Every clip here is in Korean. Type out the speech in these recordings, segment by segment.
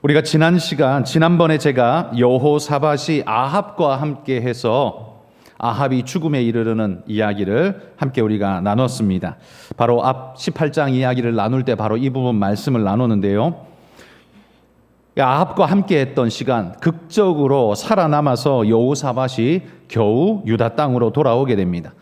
우리가 지난번에 제가 여호사밧이 아합과 함께 해서 아합이 죽음에 이르르는 이야기를 함께 우리가 나눴습니다. 바로 앞 18장 이야기를 나눌 때 바로 이 부분 말씀을 나누는데요. 아합과 함께 했던 시간, 극적으로 살아남아서 여호사밧이 겨우 유다 땅으로 돌아오게 됩니다.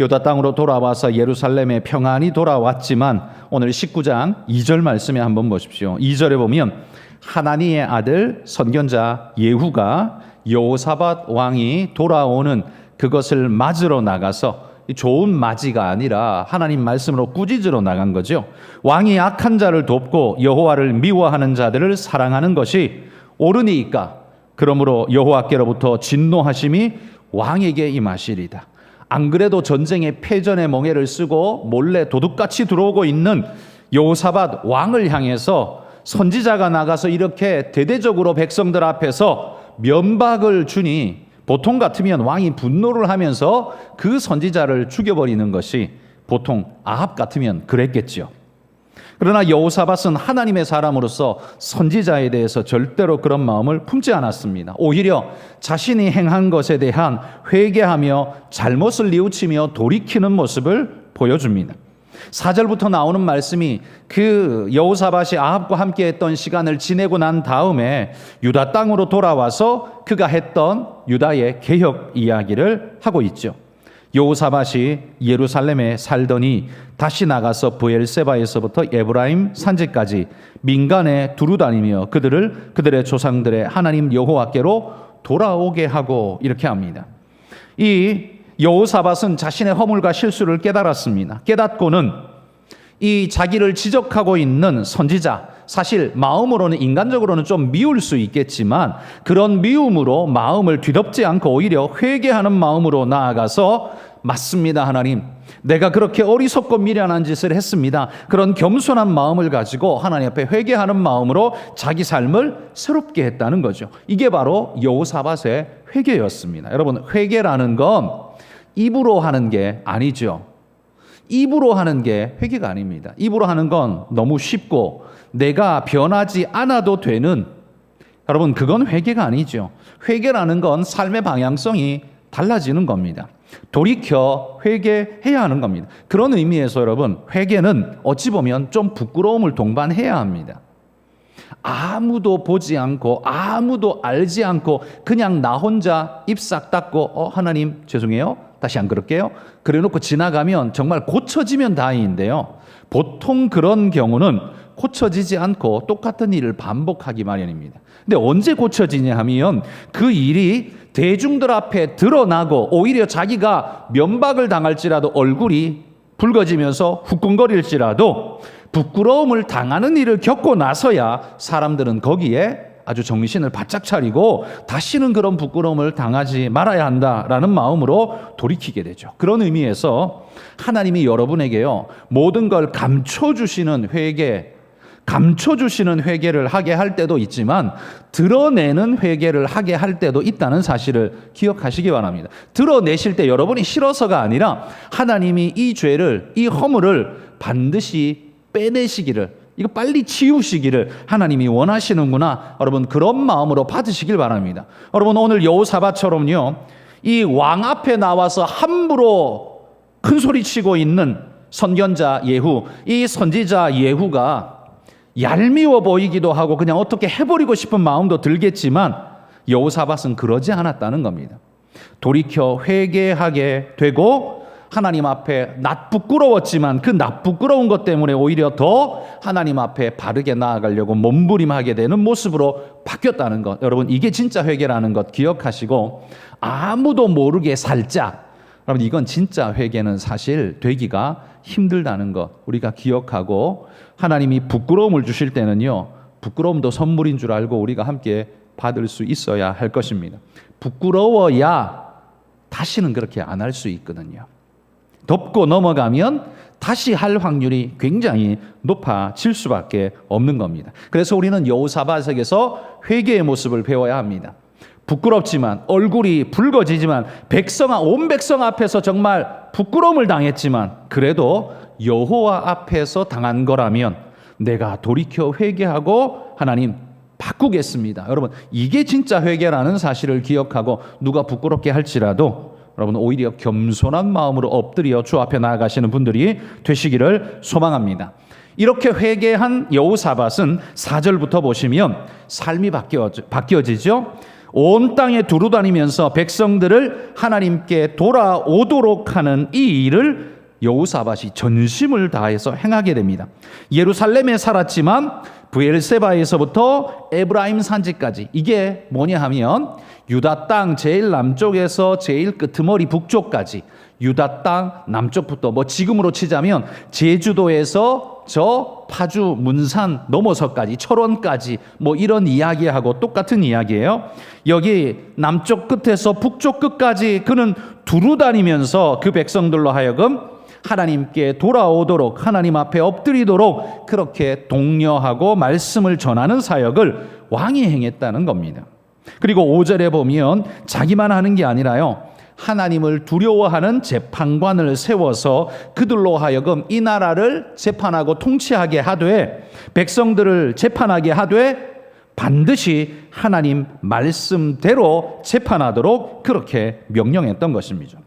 유다 땅으로 돌아와서 예루살렘에 평안히 돌아왔지만 오늘 19장 2절 말씀에 한번 보십시오. 2절에 보면 하나니의 아들 선견자 예후가 여호사밧 왕이 돌아오는 그것을 맞으러 나가서 좋은 맞이가 아니라 하나님 말씀으로 꾸짖으러 나간 거죠. 왕이 악한 자를 돕고 여호와를 미워하는 자들을 사랑하는 것이 옳으니까 그러므로 여호와께로부터 진노하심이 왕에게 임하시리다. 안 그래도 전쟁의 패전의 멍에를 쓰고 몰래 도둑같이 들어오고 있는 여호사밧 왕을 향해서 선지자가 나가서 이렇게 대대적으로 백성들 앞에서 면박을 주니 보통 같으면 왕이 분노를 하면서 그 선지자를 죽여버리는 것이 보통 아합 같으면 그랬겠죠. 그러나 여호사밧은 하나님의 사람으로서 선지자에 대해서 절대로 그런 마음을 품지 않았습니다. 오히려 자신이 행한 것에 대한 회개하며 잘못을 뉘우치며 돌이키는 모습을 보여줍니다. 4절부터 나오는 말씀이 그 여호사밧이 아합과 함께 했던 시간을 지내고 난 다음에 유다 땅으로 돌아와서 그가 했던 유다의 개혁 이야기를 하고 있죠. 여호사밧이 예루살렘에 살더니 다시 나가서 브엘세바에서부터 에브라임 산지까지 민간에 두루다니며 그들의 조상들의 하나님 여호와께로 돌아오게 하고 이렇게 합니다. 이 여호사밧은 자신의 허물과 실수를 깨달았습니다. 깨닫고는 이 자기를 지적하고 있는 선지자, 사실 마음으로는 인간적으로는 좀 미울 수 있겠지만 그런 미움으로 마음을 뒤덮지 않고 오히려 회개하는 마음으로 나아가서 맞습니다 하나님, 내가 그렇게 어리석고 미련한 짓을 했습니다. 그런 겸손한 마음을 가지고 하나님 앞에 회개하는 마음으로 자기 삶을 새롭게 했다는 거죠. 이게 바로 여호사밧의 회개였습니다. 여러분, 회개라는 건 입으로 하는 게 아니죠. 입으로 하는 게 회개가 아닙니다. 입으로 하는 건 너무 쉽고 내가 변하지 않아도 되는, 여러분 그건 회개가 아니죠. 회개라는 건 삶의 방향성이 달라지는 겁니다. 돌이켜 회개해야 하는 겁니다. 그런 의미에서 여러분, 회개는 어찌 보면 좀 부끄러움을 동반해야 합니다. 아무도 보지 않고 아무도 알지 않고 그냥 나 혼자 입 싹 닫고 하나님 죄송해요, 다시 안 그럴게요, 그래놓고 지나가면 정말 고쳐지면 다행인데요, 보통 그런 경우는 고쳐지지 않고 똑같은 일을 반복하기 마련입니다. 근데 언제 고쳐지냐 하면 그 일이 대중들 앞에 드러나고 오히려 자기가 면박을 당할지라도 얼굴이 붉어지면서 후끈거릴지라도 부끄러움을 당하는 일을 겪고 나서야 사람들은 거기에 아주 정신을 바짝 차리고 다시는 그런 부끄러움을 당하지 말아야 한다라는 마음으로 돌이키게 되죠. 그런 의미에서 하나님이 여러분에게요, 모든 걸 감춰주시는 회개를 하게 할 때도 있지만 드러내는 회개를 하게 할 때도 있다는 사실을 기억하시기 바랍니다. 드러내실 때 여러분이 싫어서가 아니라 하나님이 이 죄를, 이 허물을 반드시 빼내시기를, 이거 빨리 치우시기를 하나님이 원하시는구나, 여러분 그런 마음으로 받으시길 바랍니다. 여러분, 오늘 여호사밧처럼요, 이 왕 앞에 나와서 함부로 큰 소리 치고 있는 선견자 예후, 이 선지자 예후가 얄미워 보이기도 하고 그냥 어떻게 해버리고 싶은 마음도 들겠지만 여호사밧은 그러지 않았다는 겁니다. 돌이켜 회개하게 되고 하나님 앞에 낯 부끄러웠지만 그 낯 부끄러운 것 때문에 오히려 더 하나님 앞에 바르게 나아가려고 몸부림하게 되는 모습으로 바뀌었다는 것, 여러분 이게 진짜 회개라는 것 기억하시고, 아무도 모르게 살짝, 여러분 이건 진짜 회개는 사실 되기가 힘들다는 것 우리가 기억하고, 하나님이 부끄러움을 주실 때는요, 부끄러움도 선물인 줄 알고 우리가 함께 받을 수 있어야 할 것입니다. 부끄러워야 다시는 그렇게 안 할 수 있거든요. 덮고 넘어가면 다시 할 확률이 굉장히 높아질 수밖에 없는 겁니다. 그래서 우리는 여호사밧에게서 회개의 모습을 배워야 합니다. 부끄럽지만, 얼굴이 붉어지지만, 온 백성 앞에서 정말 부끄러움을 당했지만 그래도 여호와 앞에서 당한 거라면 내가 돌이켜 회개하고 하나님 바꾸겠습니다. 여러분, 이게 진짜 회개라는 사실을 기억하고 누가 부끄럽게 할지라도 여러분 오히려 겸손한 마음으로 엎드려 주 앞에 나아가시는 분들이 되시기를 소망합니다. 이렇게 회개한 여호사밧은 4절부터 보시면 삶이 바뀌어지죠. 온 땅에 두루다니면서 백성들을 하나님께 돌아오도록 하는 이 일을 여호사밧이 전심을 다해서 행하게 됩니다. 예루살렘에 살았지만 브엘세바에서부터 에브라임 산지까지, 이게 뭐냐 하면 유다 땅 제일 남쪽에서 제일 끄트머리 북쪽까지, 유다 땅 남쪽부터 지금으로 치자면 제주도에서 저 파주 문산 넘어서까지, 철원까지 이런 이야기하고 똑같은 이야기예요. 여기 남쪽 끝에서 북쪽 끝까지 그는 두루다니면서 그 백성들로 하여금 하나님께 돌아오도록, 하나님 앞에 엎드리도록 그렇게 독려하고 말씀을 전하는 사역을 왕이 행했다는 겁니다. 그리고 5절에 보면 자기만 하는 게 아니라요, 하나님을 두려워하는 재판관을 세워서 그들로 하여금 이 나라를 재판하고 통치하게 하되, 백성들을 재판하게 하되 반드시 하나님 말씀대로 재판하도록 그렇게 명령했던 것입니다.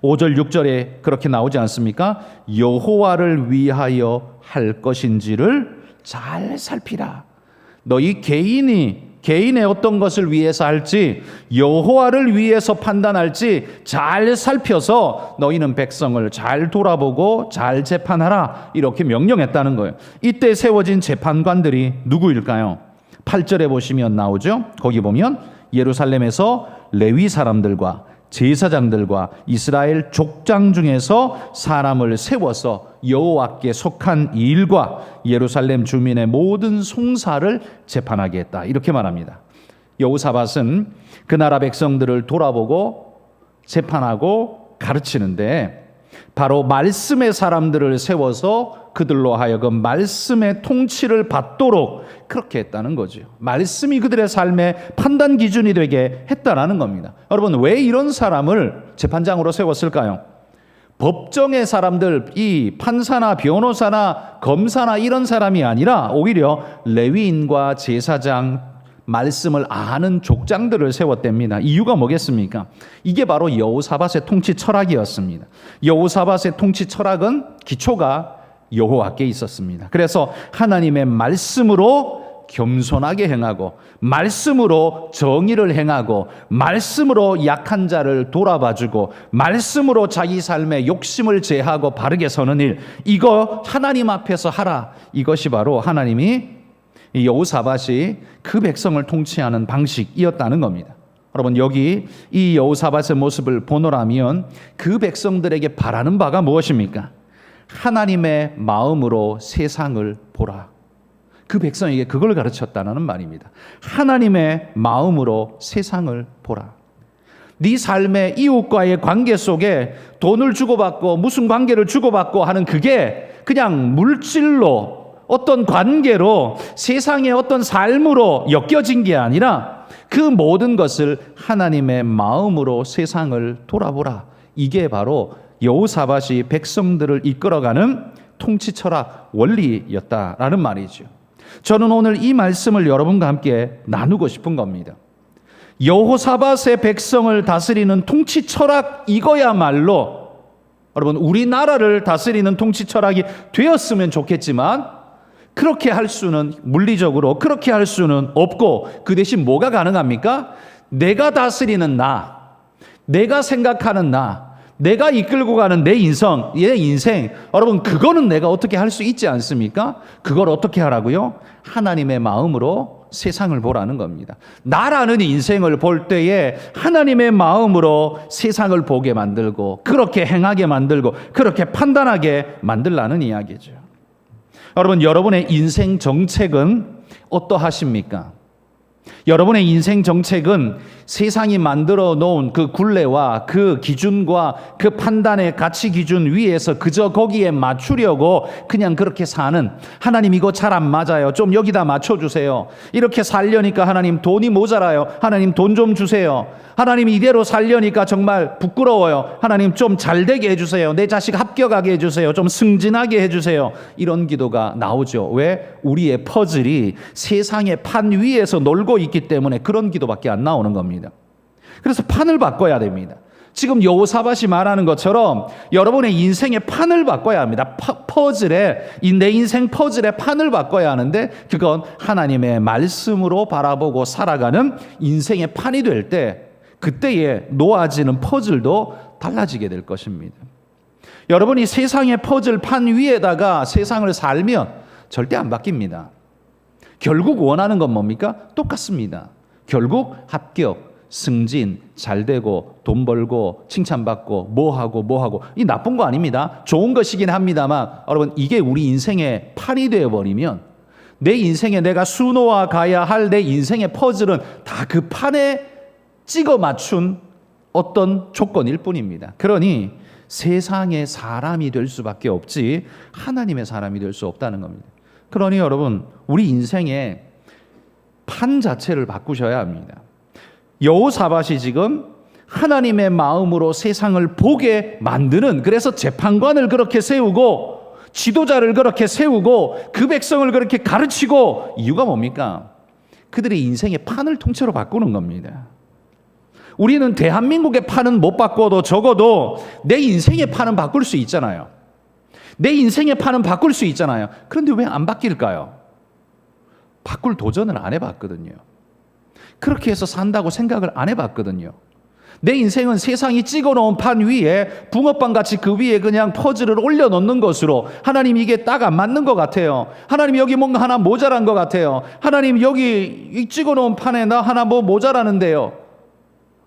5절 6절에 그렇게 나오지 않습니까? 여호와를 위하여 할 것인지를 잘 살피라. 너희 개인의 어떤 것을 위해서 할지, 여호와를 위해서 판단할지 잘 살펴서 너희는 백성을 잘 돌아보고 잘 재판하라, 이렇게 명령했다는 거예요. 이때 세워진 재판관들이 누구일까요? 8절에 보시면 나오죠. 거기 보면 예루살렘에서 레위 사람들과 제사장들과 이스라엘 족장 중에서 사람을 세워서 여호와께 속한 일과 예루살렘 주민의 모든 송사를 재판하게 했다, 이렇게 말합니다. 여호사밧은 그 나라 백성들을 돌아보고 재판하고 가르치는데, 바로 말씀의 사람들을 세워서 그들로 하여금 말씀의 통치를 받도록 그렇게 했다는 거죠. 말씀이 그들의 삶의 판단 기준이 되게 했다라는 겁니다. 여러분, 왜 이런 사람을 재판장으로 세웠을까요? 법정의 사람들, 이 판사나 변호사나 검사나 이런 사람이 아니라 오히려 레위인과 제사장, 말씀을 아는 족장들을 세웠답니다. 이유가 뭐겠습니까? 이게 바로 여호사밧의 통치 철학이었습니다. 여호사밧의 통치 철학은 기초가 여호와께 있었습니다. 그래서 하나님의 말씀으로 겸손하게 행하고, 말씀으로 정의를 행하고, 말씀으로 약한 자를 돌아봐주고, 말씀으로 자기 삶의 욕심을 제하고 바르게 서는 일, 이거 하나님 앞에서 하라. 이것이 바로 하나님이 이 여호사밧이 그 백성을 통치하는 방식이었다는 겁니다. 여러분, 여기 이 여호사밧의 모습을 보노라면 그 백성들에게 바라는 바가 무엇입니까? 하나님의 마음으로 세상을 보라. 그 백성에게 그걸 가르쳤다는 말입니다. 하나님의 마음으로 세상을 보라. 네 삶의 이웃과의 관계 속에 돈을 주고받고 무슨 관계를 주고받고 하는 그게 그냥 물질로, 어떤 관계로, 세상의 어떤 삶으로 엮여진 게 아니라 그 모든 것을 하나님의 마음으로 세상을 돌아보라. 이게 바로 여호사밧이 백성들을 이끌어가는 통치 철학 원리였다라는 말이죠. 저는 오늘 이 말씀을 여러분과 함께 나누고 싶은 겁니다. 여호사밧의 백성을 다스리는 통치 철학, 이거야말로 여러분 우리나라를 다스리는 통치 철학이 되었으면 좋겠지만, 그렇게 할 수는, 물리적으로 그렇게 할 수는 없고, 그 대신 뭐가 가능합니까? 내가 다스리는 나, 내가 생각하는 나, 내가 이끌고 가는 내 인생, 여러분 그거는 내가 어떻게 할 수 있지 않습니까? 그걸 어떻게 하라고요? 하나님의 마음으로 세상을 보라는 겁니다. 나라는 인생을 볼 때에 하나님의 마음으로 세상을 보게 만들고, 그렇게 행하게 만들고, 그렇게 판단하게 만들라는 이야기죠. 여러분, 여러분의 인생 정책은 어떠하십니까? 여러분의 인생 정책은 세상이 만들어 놓은 그 굴레와 그 기준과 그 판단의 가치 기준 위에서 그저 거기에 맞추려고 그냥 그렇게 사는, 하나님 이거 잘 안 맞아요, 좀 여기다 맞춰주세요, 이렇게 살려니까 하나님 돈이 모자라요, 하나님 돈 좀 주세요, 하나님 이대로 살려니까 정말 부끄러워요, 하나님 좀 잘되게 해주세요, 내 자식 합격하게 해주세요, 좀 승진하게 해주세요, 이런 기도가 나오죠. 왜? 우리의 퍼즐이 세상의 판 위에서 놀고 있기 때문에 그런 기도밖에 안 나오는 겁니다. 그래서 판을 바꿔야 됩니다. 지금 여호사밧이 말하는 것처럼 여러분의 인생의 판을 바꿔야 합니다. 내 인생 퍼즐의 판을 바꿔야 하는데, 그건 하나님의 말씀으로 바라보고 살아가는 인생의 판이 될 때, 그때에 놓아지는 퍼즐도 달라지게 될 것입니다. 여러분이 세상의 퍼즐 판 위에다가 세상을 살면 절대 안 바뀝니다. 결국 원하는 건 뭡니까? 똑같습니다. 결국 합격, 승진, 잘되고 돈 벌고 칭찬받고 뭐하고 이 나쁜 거 아닙니다. 좋은 것이긴 합니다만, 여러분 이게 우리 인생의 판이 되어버리면 내 인생에 내가 수놓아 가야 할 내 인생의 퍼즐은 다 그 판에 찍어 맞춘 어떤 조건일 뿐입니다. 그러니 세상의 사람이 될 수밖에 없지 하나님의 사람이 될 수 없다는 겁니다. 그러니 여러분, 우리 인생의 판 자체를 바꾸셔야 합니다. 여호사밧이 지금 하나님의 마음으로 세상을 보게 만드는, 그래서 재판관을 그렇게 세우고 지도자를 그렇게 세우고 그 백성을 그렇게 가르치고, 이유가 뭡니까? 그들의 인생의 판을 통째로 바꾸는 겁니다. 우리는 대한민국의 판은 못 바꿔도 적어도 내 인생의 판은 바꿀 수 있잖아요. 내 인생의 판은 바꿀 수 있잖아요. 그런데 왜 안 바뀔까요? 바꿀 도전을 안 해봤거든요. 그렇게 해서 산다고 생각을 안 해봤거든요. 내 인생은 세상이 찍어놓은 판 위에 붕어빵 같이 그 위에 그냥 퍼즐을 올려놓는 것으로, 하나님 이게 딱 안 맞는 것 같아요, 하나님 여기 뭔가 하나 모자란 것 같아요, 하나님 여기 찍어놓은 판에 나 하나 뭐 모자라는데요.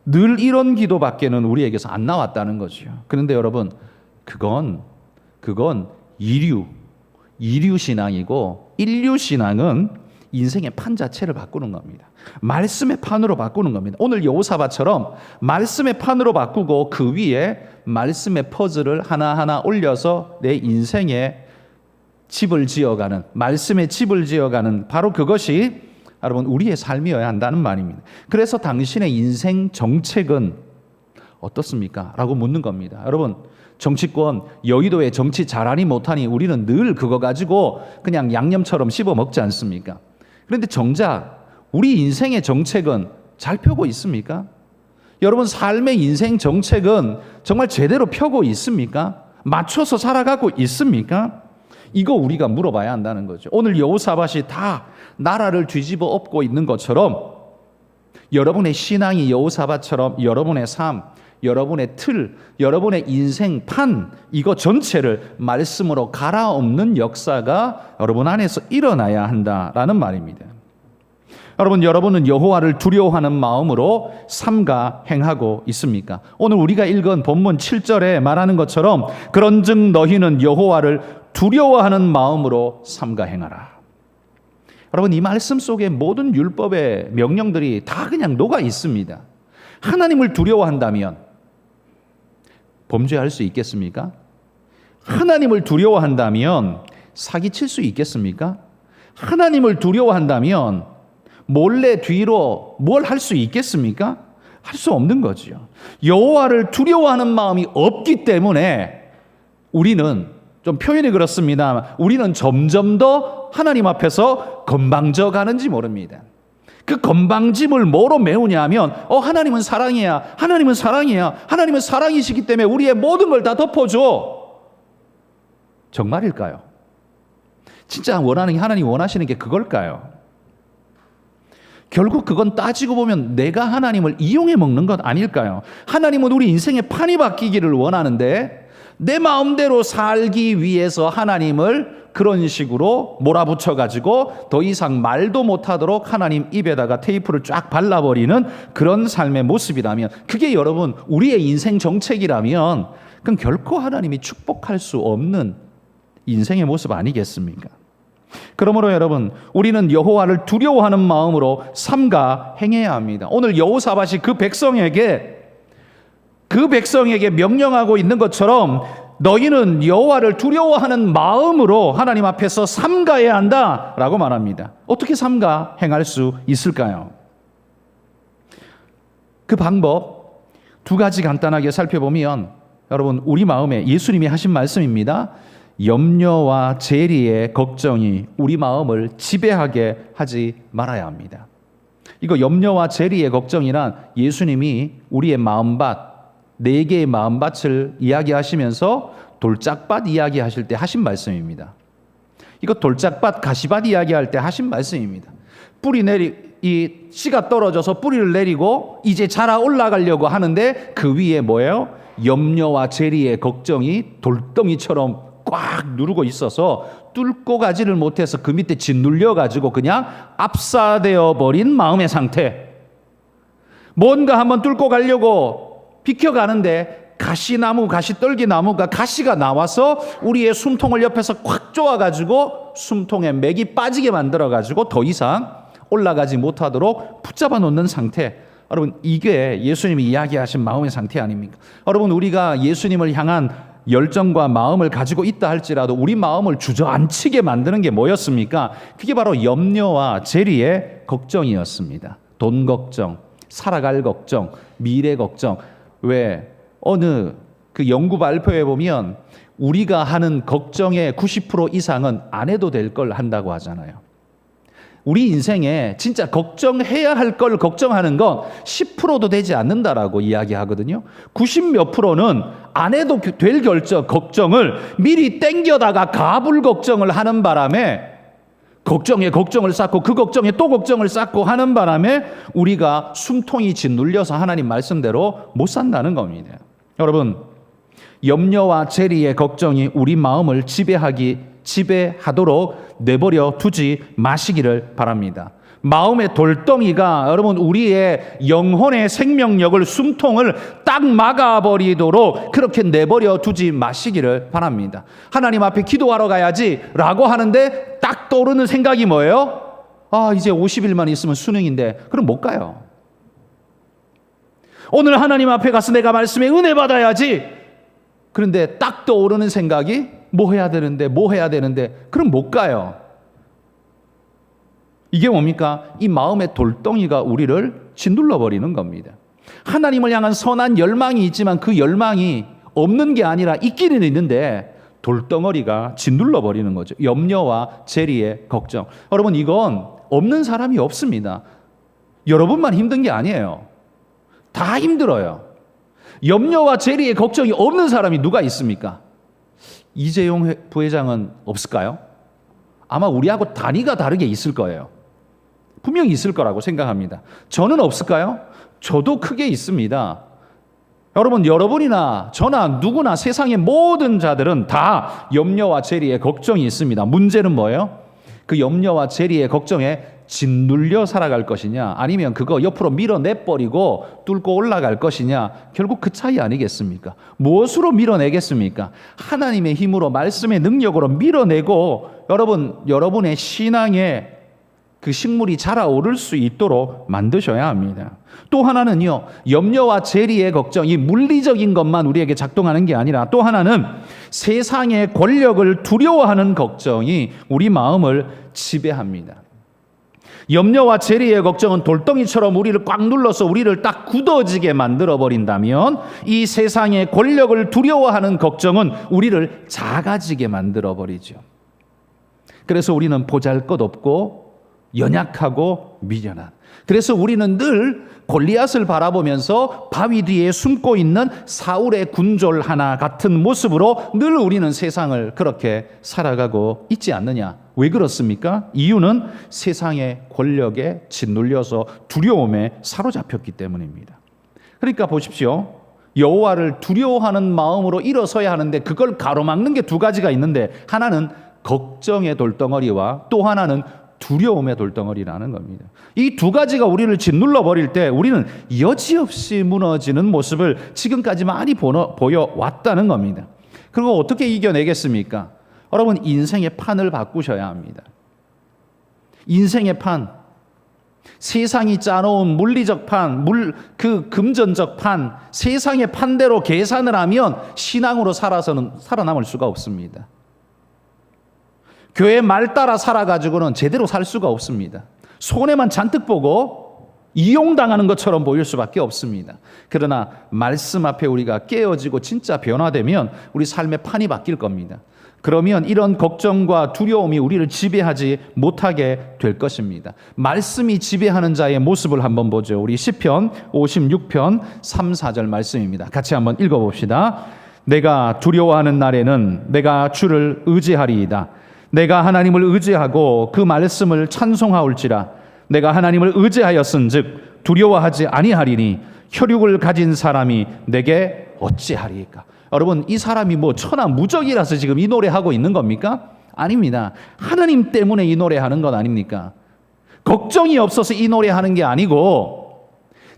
늘 이런 기도밖에는 우리에게서 안 나왔다는 거죠. 그런데 여러분, 그건 이류 신앙이고, 인류 신앙은 인생의 판 자체를 바꾸는 겁니다. 말씀의 판으로 바꾸는 겁니다. 오늘 여호사밧처럼 말씀의 판으로 바꾸고 그 위에 말씀의 퍼즐을 하나하나 올려서 내 인생에 집을 지어가는, 말씀의 집을 지어가는, 바로 그것이 여러분 우리의 삶이어야 한다는 말입니다. 그래서 당신의 인생 정책은 어떻습니까? 라고 묻는 겁니다. 여러분, 정치권, 여의도에 정치 잘하니 못하니 우리는 늘 그거 가지고 그냥 양념처럼 씹어 먹지 않습니까? 그런데 정작 우리 인생의 정책은 잘 펴고 있습니까? 여러분, 삶의 인생 정책은 정말 제대로 펴고 있습니까? 맞춰서 살아가고 있습니까? 이거 우리가 물어봐야 한다는 거죠. 오늘 여호사밧이 다 나라를 뒤집어 엎고 있는 것처럼 여러분의 신앙이 여호사밧처럼 여러분의 삶, 여러분의 틀, 여러분의 인생 판, 이거 전체를 말씀으로 갈아엎는 역사가 여러분 안에서 일어나야 한다라는 말입니다. 여러분, 여러분은 여호와를 두려워하는 마음으로 삼가 행하고 있습니까? 오늘 우리가 읽은 본문 7절에 말하는 것처럼 그런즉 너희는 여호와를 두려워하는 마음으로 삼가 행하라. 여러분, 이 말씀 속에 모든 율법의 명령들이 다 그냥 녹아 있습니다. 하나님을 두려워한다면 범죄할 수 있겠습니까? 하나님을 두려워한다면 사기칠 수 있겠습니까? 하나님을 두려워한다면 몰래 뒤로 뭘 할 수 있겠습니까? 할 수 없는 거죠. 여호와를 두려워하는 마음이 없기 때문에 우리는, 좀 표현이 그렇습니다, 우리는 점점 더 하나님 앞에서 건방져 가는지 모릅니다. 그 건방짐을 뭐로 메우냐 하면 하나님은 사랑이야, 하나님은 사랑이야, 하나님은 사랑이시기 때문에 우리의 모든 걸 다 덮어줘. 정말일까요? 진짜 하나님 원하시는 게 그걸까요? 결국 그건 따지고 보면 내가 하나님을 이용해 먹는 것 아닐까요? 하나님은 우리 인생의 판이 바뀌기를 원하는데 내 마음대로 살기 위해서 하나님을 그런 식으로 몰아붙여가지고 더 이상 말도 못하도록 하나님 입에다가 테이프를 쫙 발라버리는 그런 삶의 모습이라면, 그게 여러분 우리의 인생 정책이라면 그건 결코 하나님이 축복할 수 없는 인생의 모습 아니겠습니까? 그러므로 여러분, 우리는 여호와를 두려워하는 마음으로 삼가 행해야 합니다. 오늘 여호사밧이 그 백성에게 명령하고 있는 것처럼 너희는 여호와를 두려워하는 마음으로 하나님 앞에서 삼가해야 한다라고 말합니다. 어떻게 삼가 행할 수 있을까요? 그 방법 두 가지 간단하게 살펴보면 여러분, 우리 마음에 예수님이 하신 말씀입니다. 염려와 재리의 걱정이 우리 마음을 지배하게 하지 말아야 합니다. 이거 염려와 재리의 걱정이란 예수님이 우리의 마음밭, 네 개의 마음밭을 이야기하시면서 돌짝밭 이야기하실 때 하신 말씀입니다. 이거 돌짝밭, 가시밭 이야기할 때 하신 말씀입니다. 이 씨가 떨어져서 뿌리를 내리고 이제 자라 올라가려고 하는데 그 위에 뭐예요? 염려와 재리의 걱정이 돌덩이처럼 꽉 누르고 있어서 뚫고 가지를 못해서 그 밑에 짓눌려 가지고 그냥 압사되어 버린 마음의 상태. 뭔가 한번 뚫고 가려고 비켜가는데 가시나무, 가시떨기나무가 가시가 나와서 우리의 숨통을 옆에서 콱 조아가지고 숨통에 맥이 빠지게 만들어가지고 더 이상 올라가지 못하도록 붙잡아 놓는 상태. 여러분, 이게 예수님이 이야기하신 마음의 상태 아닙니까? 여러분, 우리가 예수님을 향한 열정과 마음을 가지고 있다 할지라도 우리 마음을 주저앉히게 만드는 게 뭐였습니까? 그게 바로 염려와 재리의 걱정이었습니다. 돈 걱정, 살아갈 걱정, 미래 걱정. 왜? 어느 그 연구 발표에 보면 우리가 하는 걱정의 90% 이상은 안 해도 될 걸 한다고 하잖아요. 우리 인생에 진짜 걱정해야 할 걸 걱정하는 건 10%도 되지 않는다라고 이야기하거든요. 90몇 %는 안 해도 될 걱정을 미리 땡겨다가 가불 걱정을 하는 바람에 걱정에 걱정을 쌓고 그 걱정에 또 걱정을 쌓고 하는 바람에 우리가 숨통이 짓눌려서 하나님 말씀대로 못 산다는 겁니다. 여러분, 염려와 재리의 걱정이 우리 마음을 지배하도록 내버려 두지 마시기를 바랍니다. 마음의 돌덩이가 여러분 우리의 영혼의 생명력을, 숨통을 딱 막아버리도록 그렇게 내버려 두지 마시기를 바랍니다. 하나님 앞에 기도하러 가야지 라고 하는데 딱 떠오르는 생각이 뭐예요? 이제 50일만 있으면 수능인데 그럼 못 가요. 오늘 하나님 앞에 가서 내가 말씀에 은혜 받아야지. 그런데 딱 떠오르는 생각이 뭐 해야 되는데 그럼 못 가요. 이게 뭡니까? 이 마음의 돌덩이가 우리를 짓눌러 버리는 겁니다. 하나님을 향한 선한 열망이 있지만 그 열망이 없는 게 아니라 있기는 있는데 돌덩어리가 짓눌러 버리는 거죠. 염려와 재리의 걱정. 여러분, 이건 없는 사람이 없습니다. 여러분만 힘든 게 아니에요. 다 힘들어요. 염려와 재리의 걱정이 없는 사람이 누가 있습니까? 이재용 부회장은 없을까요? 아마 우리하고 단위가 다르게 있을 거예요. 분명히 있을 거라고 생각합니다. 저는 없을까요? 저도 크게 있습니다. 여러분, 여러분이나 저나 누구나 세상의 모든 자들은 다 염려와 재리의 걱정이 있습니다. 문제는 뭐예요? 그 염려와 재리의 걱정에 짓눌려 살아갈 것이냐, 아니면 그거 옆으로 밀어내버리고 뚫고 올라갈 것이냐, 결국 그 차이 아니겠습니까? 무엇으로 밀어내겠습니까? 하나님의 힘으로, 말씀의 능력으로 밀어내고 여러분의 신앙의 그 식물이 자라오를 수 있도록 만드셔야 합니다. 또 하나는요, 염려와 재리의 걱정, 이 물리적인 것만 우리에게 작동하는 게 아니라 또 하나는 세상의 권력을 두려워하는 걱정이 우리 마음을 지배합니다. 염려와 재리의 걱정은 돌덩이처럼 우리를 꽉 눌러서 우리를 딱 굳어지게 만들어 버린다면, 이 세상의 권력을 두려워하는 걱정은 우리를 작아지게 만들어 버리죠. 그래서 우리는 보잘것없고 연약하고 미련한, 그래서 우리는 늘 골리앗을 바라보면서 바위 뒤에 숨고 있는 사울의 군졸 하나 같은 모습으로 늘 우리는 세상을 그렇게 살아가고 있지 않느냐. 왜 그렇습니까? 이유는 세상의 권력에 짓눌려서 두려움에 사로잡혔기 때문입니다. 그러니까 보십시오. 여호와를 두려워하는 마음으로 일어서야 하는데 그걸 가로막는 게 두 가지가 있는데, 하나는 걱정의 돌덩어리와 또 하나는 두려움의 돌덩어리라는 겁니다. 이 두 가지가 우리를 짓눌러 버릴 때 우리는 여지없이 무너지는 모습을 지금까지 많이 보여왔다는 겁니다. 그리고 어떻게 이겨내겠습니까? 여러분, 인생의 판을 바꾸셔야 합니다. 인생의 판, 세상이 짜놓은 물리적 판, 그 금전적 판, 세상의 판대로 계산을 하면 신앙으로 살아서는 살아남을 수가 없습니다. 교회 말 따라 살아가지고는 제대로 살 수가 없습니다. 손해만 잔뜩 보고 이용당하는 것처럼 보일 수밖에 없습니다. 그러나 말씀 앞에 우리가 깨어지고 진짜 변화되면 우리 삶의 판이 바뀔 겁니다. 그러면 이런 걱정과 두려움이 우리를 지배하지 못하게 될 것입니다. 말씀이 지배하는 자의 모습을 한번 보죠. 우리 시편 56편 3, 4절 말씀입니다. 같이 한번 읽어봅시다. 내가 두려워하는 날에는 내가 주를 의지하리이다. 내가 하나님을 의지하고 그 말씀을 찬송하올지라. 내가 하나님을 의지하였은즉 두려워하지 아니하리니 혈육을 가진 사람이 내게 어찌하리이까. 여러분, 이 사람이 뭐 천하무적이라서 지금 이 노래하고 있는 겁니까? 아닙니다. 하나님 때문에 이 노래하는 것 아닙니까? 걱정이 없어서 이 노래하는 게 아니고,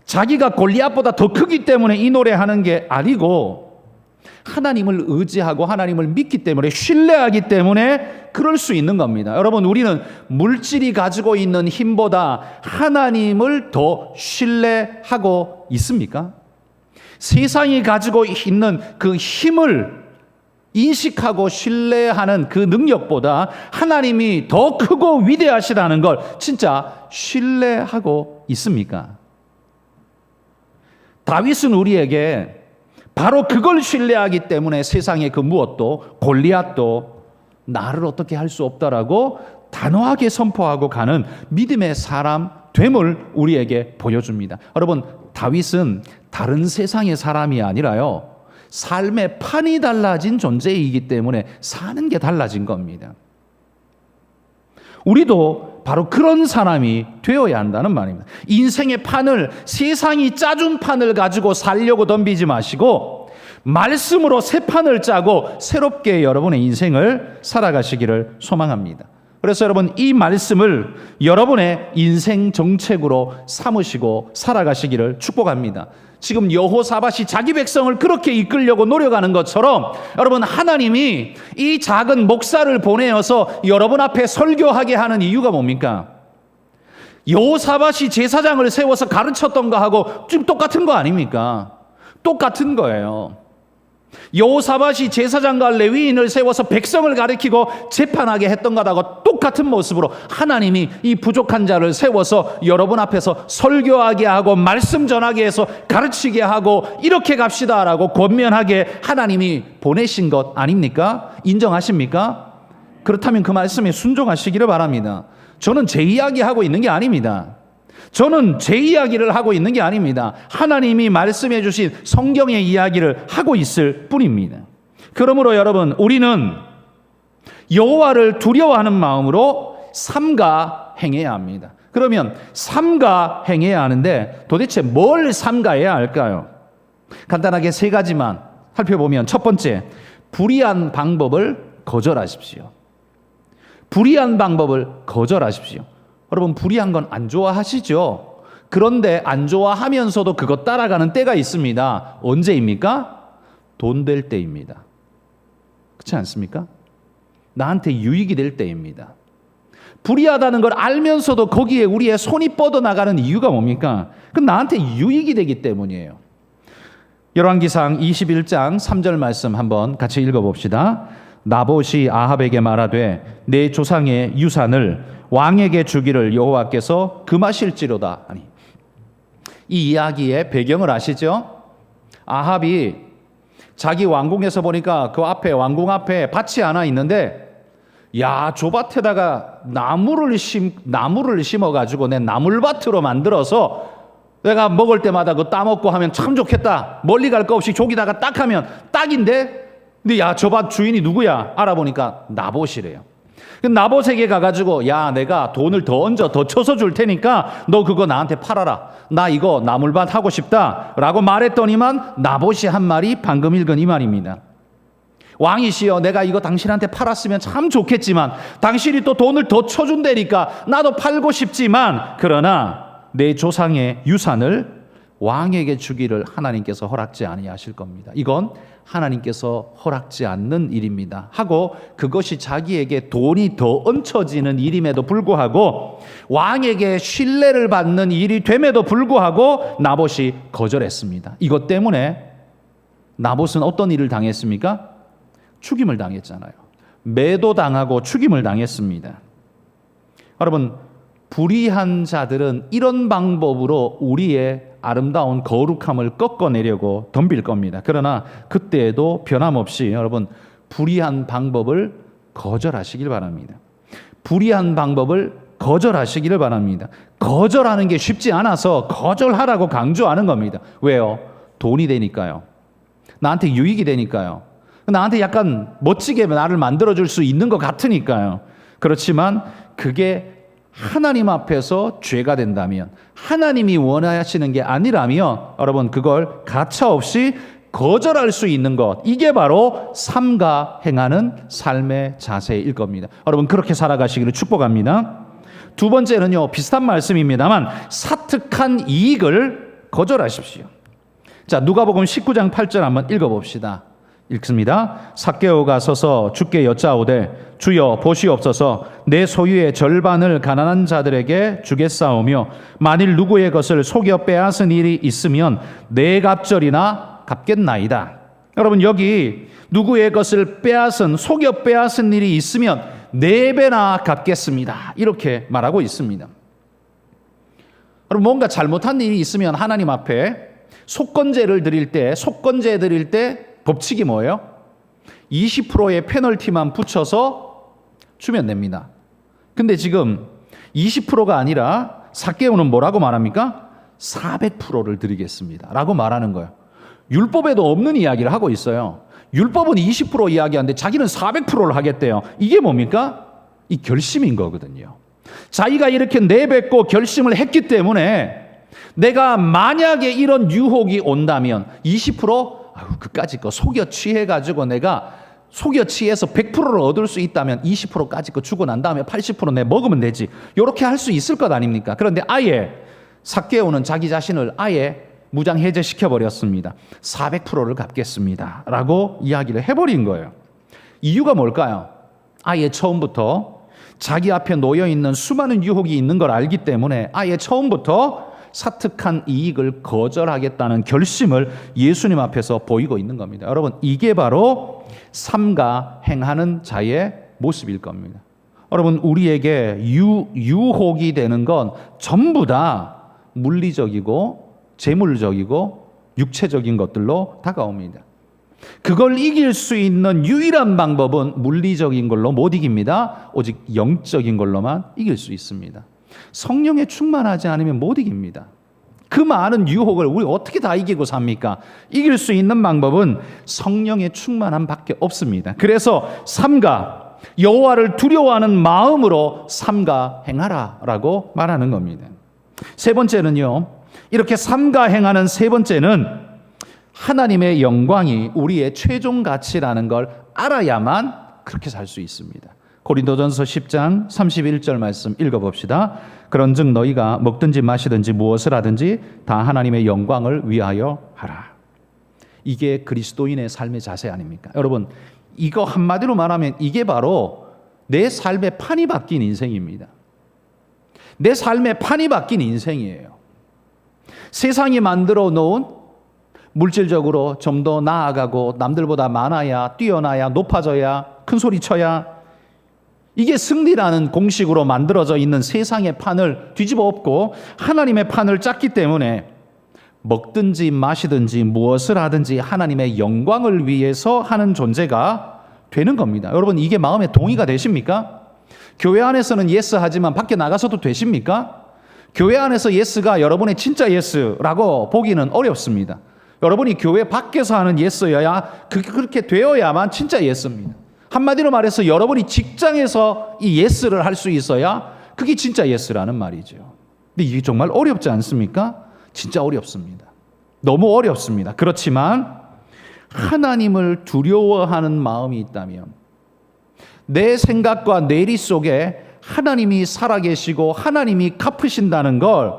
자기가 골리앗보다 더 크기 때문에 이 노래하는 게 아니고, 하나님을 의지하고 하나님을 믿기 때문에, 신뢰하기 때문에 그럴 수 있는 겁니다. 여러분, 우리는 물질이 가지고 있는 힘보다 하나님을 더 신뢰하고 있습니까? 세상이 가지고 있는 그 힘을 인식하고 신뢰하는 그 능력보다 하나님이 더 크고 위대하시다는 걸 진짜 신뢰하고 있습니까? 다윗은 우리에게 바로 그걸 신뢰하기 때문에 세상의 그 무엇도, 골리앗도 나를 어떻게 할 수 없다라고 단호하게 선포하고 가는 믿음의 사람 됨을 우리에게 보여줍니다. 여러분, 다윗은 다른 세상의 사람이 아니라요, 삶의 판이 달라진 존재이기 때문에 사는 게 달라진 겁니다. 우리도 바로 그런 사람이 되어야 한다는 말입니다. 인생의 판을, 세상이 짜준 판을 가지고 살려고 덤비지 마시고 말씀으로 새 판을 짜고 새롭게 여러분의 인생을 살아가시기를 소망합니다. 그래서 여러분, 이 말씀을 여러분의 인생 정책으로 삼으시고 살아가시기를 축복합니다. 지금 여호사밧이 자기 백성을 그렇게 이끌려고 노력하는 것처럼 여러분, 하나님이 이 작은 목사를 보내어서 여러분 앞에 설교하게 하는 이유가 뭡니까? 여호사밧이 제사장을 세워서 가르쳤던 거하고 지금 똑같은 거 아닙니까? 똑같은 거예요. 여호사밧이 제사장과 레위인을 세워서 백성을 가르치고 재판하게 했던 것하고 똑같은 모습으로 하나님이 이 부족한 자를 세워서 여러분 앞에서 설교하게 하고 말씀 전하게 해서 가르치게 하고 이렇게 갑시다라고 권면하게 하나님이 보내신 것 아닙니까? 인정하십니까? 그렇다면 그 말씀에 순종하시기를 바랍니다. 저는 제 이야기하고 있는 게 아닙니다. 저는 제 이야기를 하고 있는 게 아닙니다. 하나님이 말씀해 주신 성경의 이야기를 하고 있을 뿐입니다. 그러므로 여러분, 우리는 여호와를 두려워하는 마음으로 삼가 행해야 합니다. 그러면 삼가 행해야 하는데 도대체 뭘 삼가해야 할까요? 간단하게 세 가지만 살펴보면, 첫 번째, 불의한 방법을 거절하십시오. 불의한 방법을 거절하십시오. 여러분, 불의한 건 안 좋아하시죠? 그런데 안 좋아하면서도 그거 따라가는 때가 있습니다. 언제입니까? 돈 될 때입니다. 그렇지 않습니까? 나한테 유익이 될 때입니다. 불의하다는 걸 알면서도 거기에 우리의 손이 뻗어나가는 이유가 뭡니까? 그건 나한테 유익이 되기 때문이에요. 열왕기상 21장 3절 말씀 한번 같이 읽어봅시다. 나봇이 아합에게 말하되 내 조상의 유산을 왕에게 주기를 여호와께서 금하실지로다. 아니, 이 이야기의 배경을 아시죠? 아합이 자기 왕궁에서 보니까 그 앞에, 왕궁 앞에 밭이 하나 있는데, 야, 저 밭에다가 나무를 심어가지고 내 나물밭으로 만들어서 내가 먹을 때마다 그거 따먹고 하면 참 좋겠다. 멀리 갈 거 없이 저기다가 딱 하면 딱인데, 근데 야, 저 밭 주인이 누구야? 알아보니까 나봇이래요. 나봇에게 가가지고, 야, 내가 돈을 더 얹어 더 쳐서 줄 테니까 너 그거 나한테 팔아라. 나 이거 나물밭 하고 싶다 라고 말했더니만 나봇이 한 말이 방금 읽은 이 말입니다. 왕이시여, 내가 이거 당신한테 팔았으면 참 좋겠지만 당신이 또 돈을 더 쳐준다니까 나도 팔고 싶지만, 그러나 내 조상의 유산을 왕에게 주기를 하나님께서 허락지 아니하실 겁니다. 이건 하나님께서 허락지 않는 일입니다. 하고 그것이 자기에게 돈이 더 얹혀지는 일임에도 불구하고 왕에게 신뢰를 받는 일이 됨에도 불구하고 나봇이 거절했습니다. 이것 때문에 나봇은 어떤 일을 당했습니까? 죽임을 당했잖아요. 매도당하고 죽임을 당했습니다. 여러분, 불의한 자들은 이런 방법으로 우리의 아름다운 거룩함을 꺾어내려고 덤빌 겁니다. 그러나 그때에도 변함없이 여러분, 불의한 방법을 거절하시길 바랍니다. 불의한 방법을 거절하시기를 바랍니다. 거절하는 게 쉽지 않아서 거절하라고 강조하는 겁니다. 왜요? 돈이 되니까요. 나한테 유익이 되니까요. 나한테 약간 멋지게 나를 만들어줄 수 있는 것 같으니까요. 그렇지만 그게 하나님 앞에서 죄가 된다면, 하나님이 원하시는 게 아니라면 여러분, 그걸 가차없이 거절할 수 있는 것, 이게 바로 삼가 행하는 삶의 자세일 겁니다. 여러분, 그렇게 살아가시기를 축복합니다. 두 번째는요, 비슷한 말씀입니다만 사특한 이익을 거절하십시오. 자, 누가복음 19장 8절 한번 읽어봅시다. 읽습니다. 삭개오가 서서 주께 여짜오되 주여 보시옵소서, 내 소유의 절반을 가난한 자들에게 주겠사오며 만일 누구의 것을 속여 빼앗은 일이 있으면 네 갑절이나 갚겠나이다. 여러분, 여기 누구의 것을 속여 빼앗은 일이 있으면 네 배나 갚겠습니다, 이렇게 말하고 있습니다. 여러분, 뭔가 잘못한 일이 있으면 하나님 앞에 속건제 드릴 때 법칙이 뭐예요? 20%의 페널티만 붙여서 주면 됩니다. 근데 지금 20%가 아니라 삭개오는 뭐라고 말합니까? 400%를 드리겠습니다 라고 말하는 거예요. 율법에도 없는 이야기를 하고 있어요. 율법은 20% 이야기하는데 자기는 400%를 하겠대요. 이게 뭡니까? 이 결심인 거거든요. 자기가 이렇게 내뱉고 결심을 했기 때문에 내가 만약에 이런 유혹이 온다면 20% 그까짓 거 속여 취해가지고 내가 속여 취해서 100%를 얻을 수 있다면 20%까지 거 주고 난 다음에 80% 내 먹으면 되지, 이렇게 할 수 있을 것 아닙니까? 그런데 아예 삭개오는 자기 자신을 아예 무장해제시켜버렸습니다. 400%를 갚겠습니다 라고 이야기를 해버린 거예요. 이유가 뭘까요? 아예 처음부터 자기 앞에 놓여있는 수많은 유혹이 있는 걸 알기 때문에 아예 처음부터 사특한 이익을 거절하겠다는 결심을 예수님 앞에서 보이고 있는 겁니다. 여러분, 이게 바로 삼가 행하는 자의 모습일 겁니다. 여러분, 우리에게 유혹이 되는 건 전부 다 물리적이고 재물적이고 육체적인 것들로 다가옵니다. 그걸 이길 수 있는 유일한 방법은 물리적인 걸로 못 이깁니다. 오직 영적인 걸로만 이길 수 있습니다. 성령에 충만하지 않으면 못 이깁니다. 그 많은 유혹을 우리 어떻게 다 이기고 삽니까? 이길 수 있는 방법은 성령의 충만함 밖에 없습니다. 그래서 삼가, 여호와를 두려워하는 마음으로 삼가 행하라 라고 말하는 겁니다. 세 번째는요, 이렇게 삼가 행하는 세 번째는 하나님의 영광이 우리의 최종 가치라는 걸 알아야만 그렇게 살 수 있습니다. 고린도전서 10장 31절 말씀 읽어봅시다. 그런즉 너희가 먹든지 마시든지 무엇을 하든지 다 하나님의 영광을 위하여 하라. 이게 그리스도인의 삶의 자세 아닙니까? 여러분, 이거 한마디로 말하면 이게 바로 내 삶의 판이 바뀐 인생입니다. 내 삶의 판이 바뀐 인생이에요. 세상이 만들어 놓은 물질적으로 좀 더 나아가고 남들보다 많아야, 뛰어나야, 높아져야, 큰 소리 쳐야, 이게 승리라는 공식으로 만들어져 있는 세상의 판을 뒤집어 엎고 하나님의 판을 짰기 때문에 먹든지 마시든지 무엇을 하든지 하나님의 영광을 위해서 하는 존재가 되는 겁니다. 여러분, 이게 마음에 동의가 되십니까? 교회 안에서는 예스 하지만 밖에 나가서도 되십니까? 교회 안에서 예스가 여러분의 진짜 예스라고 보기는 어렵습니다. 여러분이 교회 밖에서 하는 예스여야, 그렇게 되어야만 진짜 예스입니다. 한마디로 말해서 여러분이 직장에서 이 예스를 할 수 있어야 그게 진짜 예스라는 말이죠. 근데 이게 정말 어렵지 않습니까? 진짜 어렵습니다. 너무 어렵습니다. 그렇지만 하나님을 두려워하는 마음이 있다면, 내 생각과 내리 속에 하나님이 살아계시고 하나님이 갚으신다는 걸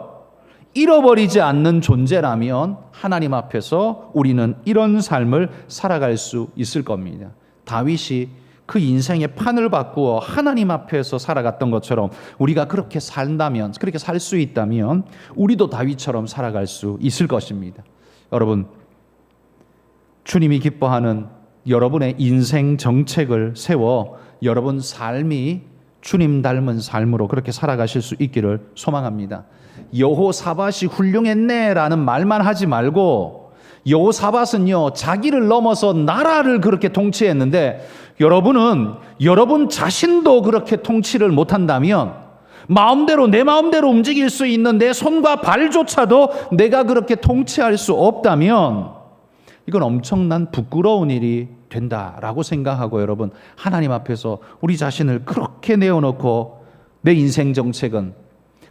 잃어버리지 않는 존재라면 하나님 앞에서 우리는 이런 삶을 살아갈 수 있을 겁니다. 다윗이 그 인생의 판을 바꾸어 하나님 앞에서 살아갔던 것처럼 우리가 그렇게 산다면, 그렇게 살 수 있다면 우리도 다윗처럼 살아갈 수 있을 것입니다. 여러분, 주님이 기뻐하는 여러분의 인생 정책을 세워 여러분 삶이 주님 닮은 삶으로 그렇게 살아가실 수 있기를 소망합니다. 여호사밧이 훌륭했네라는 말만 하지 말고, 여호사밧은요 자기를 넘어서 나라를 그렇게 통치했는데 여러분은 여러분 자신도 그렇게 통치를 못한다면, 마음대로 내 마음대로 움직일 수 있는 내 손과 발조차도 내가 그렇게 통치할 수 없다면 이건 엄청난 부끄러운 일이 된다라고 생각하고, 여러분 하나님 앞에서 우리 자신을 그렇게 내어놓고 내 인생 정책은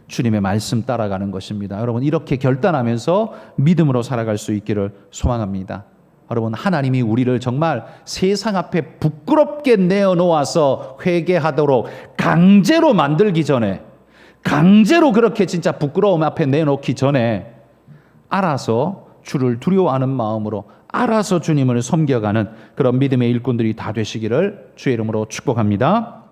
주님의 말씀 따라가는 것입니다. 여러분 이렇게 결단하면서 믿음으로 살아갈 수 있기를 소망합니다. 여러분 하나님이 우리를 정말 세상 앞에 부끄럽게 내어놓아서 회개하도록 강제로 만들기 전에, 강제로 그렇게 진짜 부끄러움 앞에 내놓기 전에 알아서 주를 두려워하는 마음으로 알아서 주님을 섬겨가는 그런 믿음의 일꾼들이 다 되시기를 주의 이름으로 축복합니다.